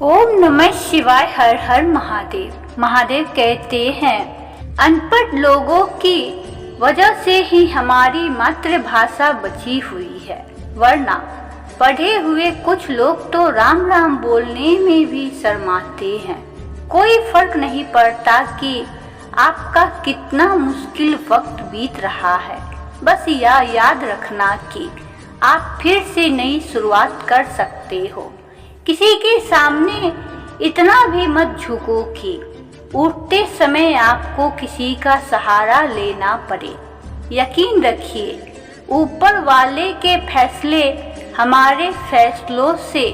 ओम नमः शिवाय। हर हर महादेव। महादेव कहते हैं अनपढ़ लोगों की वजह से ही हमारी मातृभाषा बची हुई है, वरना पढ़े हुए कुछ लोग तो राम राम बोलने में भी शर्माते हैं। कोई फर्क नहीं पड़ता कि आपका कितना मुश्किल वक्त बीत रहा है, बस यह याद रखना कि आप फिर से नई शुरुआत कर सकते हो। किसी के सामने इतना भी मत झुको कि उठते समय आपको किसी का सहारा लेना पड़े। यकीन रखिए, ऊपर वाले के फैसले हमारे फैसलों से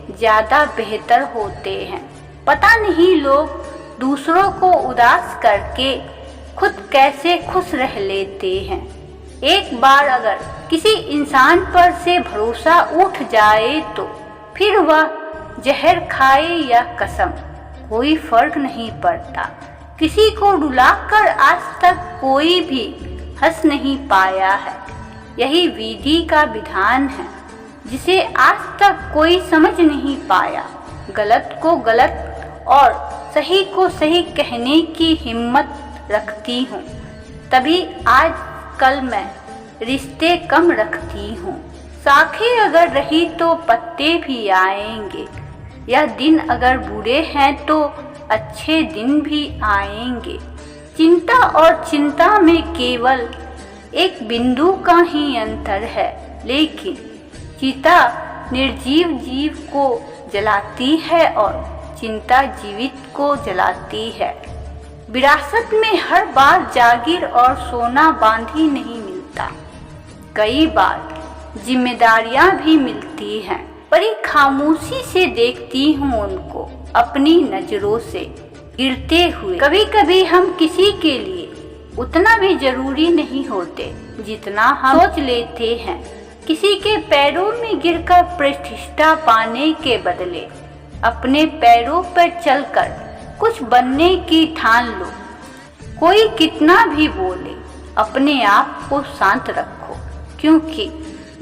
ज़्यादा बेहतर होते हैं। पता नहीं लोग दूसरों को उदास करके खुद कैसे खुश रह लेते हैं। एक बार अगर किसी इंसान पर से भरोसा उठ जाए तो फिर वह जहर खाए या कसम, कोई फर्क नहीं पड़ता। किसी को रुलाकर आज तक कोई भी हंस नहीं पाया है। यही विधि का विधान है जिसे आज तक कोई समझ नहीं पाया। गलत को गलत और सही को सही कहने की हिम्मत रखती हूँ, तभी आज कल मैं रिश्ते कम रखती हूँ। शाखें अगर रही तो पत्ते भी आएंगे। यह दिन अगर बुरे हैं तो अच्छे दिन भी आएंगे। चिंता और चिंता में केवल एक बिंदु का ही अंतर है, लेकिन चिता निर्जीव जीव को जलाती है और चिंता जीवित को जलाती है। विरासत में हर बार जागीर और सोना बांधी नहीं मिलता, कई बार जिम्मेदारियां भी मिलती हैं। बड़ी खामोशी से देखती हूँ उनको अपनी नजरों से गिरते हुए। कभी कभी हम किसी के लिए उतना भी जरूरी नहीं होते जितना हम सोच लेते हैं। किसी के पैरों में गिरकर प्रतिष्ठा पाने के बदले अपने पैरों पर चलकर कुछ बनने की ठान लो। कोई कितना भी बोले, अपने आप को शांत रखो, क्योंकि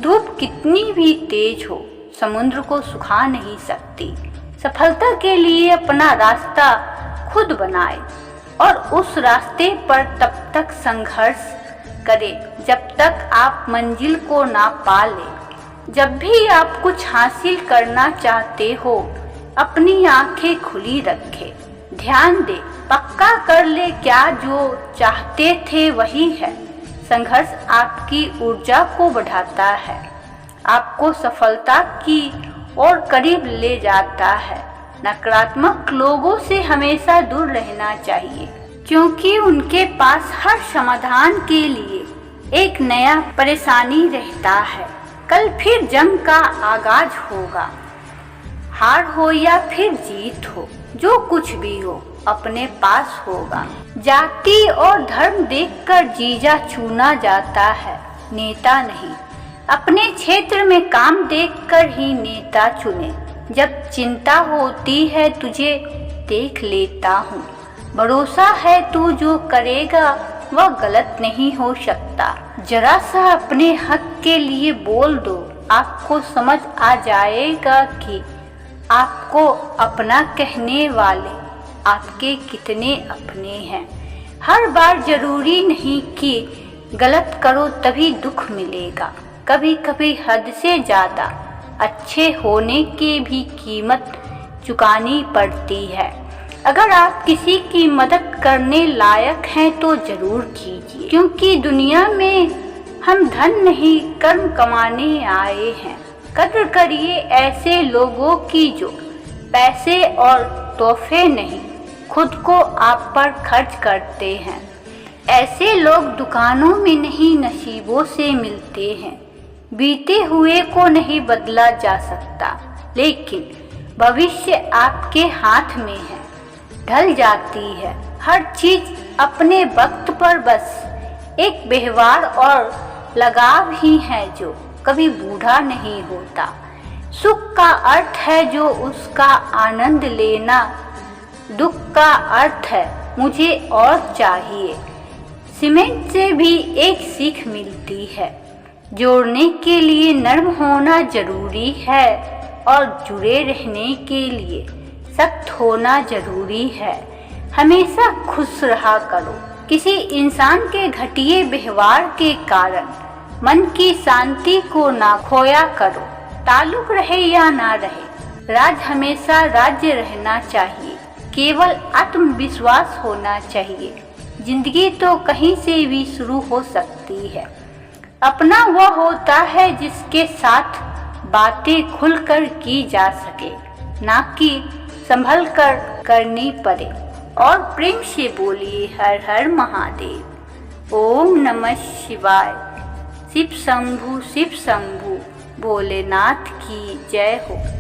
धूप कितनी भी तेज हो समुद्र को सुखा नहीं सकती। सफलता के लिए अपना रास्ता खुद बनाए और उस रास्ते पर तब तक संघर्ष करें जब तक आप मंजिल को ना पा लें। जब भी आप कुछ हासिल करना चाहते हो, अपनी आंखें खुली रखें, ध्यान दे, पक्का कर ले क्या जो चाहते थे वही है। संघर्ष आपकी ऊर्जा को बढ़ाता है, आपको सफलता की ओर करीब ले जाता है। नकारात्मक लोगों से हमेशा दूर रहना चाहिए, क्योंकि उनके पास हर समाधान के लिए एक नया परेशानी रहता है। कल फिर जंग का आगाज होगा। हार हो या फिर जीत हो, जो कुछ भी हो अपने पास होगा। जाति और धर्म देखकर जीजा चुना जाता है, नेता नहीं। अपने क्षेत्र में काम देखकर ही नेता चुने। जब चिंता होती है तुझे देख लेता हूँ। भरोसा है तू जो करेगा वह गलत नहीं हो सकता। जरा सा अपने हक के लिए बोल दो, आपको समझ आ जाएगा कि आपको अपना कहने वाले आपके कितने अपने हैं। हर बार जरूरी नहीं कि गलत करो तभी दुख मिलेगा। कभी कभी हद से ज़्यादा अच्छे होने की भी कीमत चुकानी पड़ती है। अगर आप किसी की मदद करने लायक हैं तो ज़रूर कीजिए, क्योंकि दुनिया में हम धन नहीं कर्म कमाने आए हैं। कद्र करिए ऐसे लोगों की जो पैसे और तोहफे नहीं, खुद को आप पर खर्च करते हैं। ऐसे लोग दुकानों में नहीं नसीबों से मिलते हैं। बीते हुए को नहीं बदला जा सकता, लेकिन भविष्य आपके हाथ में है, ढल जाती है हर चीज अपने वक्त पर। बस एक व्यवहार और लगाव ही है जो कभी बूढ़ा नहीं होता। सुख का अर्थ है जो उसका आनंद लेना, दुख का अर्थ है मुझे और चाहिए। सीमेंट से भी एक सीख मिलती है, जोड़ने के लिए नर्म होना जरूरी है और जुड़े रहने के लिए सख्त होना जरूरी है। हमेशा खुश रहा करो। किसी इंसान के घटिया व्यवहार के कारण मन की शांति को ना खोया करो। ताल्लुक रहे या ना रहे, राज हमेशा राज्य रहना चाहिए। केवल आत्मविश्वास होना चाहिए। जिंदगी तो कहीं से भी शुरू हो सकती है। अपना वह होता है जिसके साथ बातें खुलकर की जा सके, ना कि संभल कर करनी पड़े। और प्रेम से बोलिए हर हर महादेव। ओम नमः शिवाय। शिव शंभु भोलेनाथ की जय हो।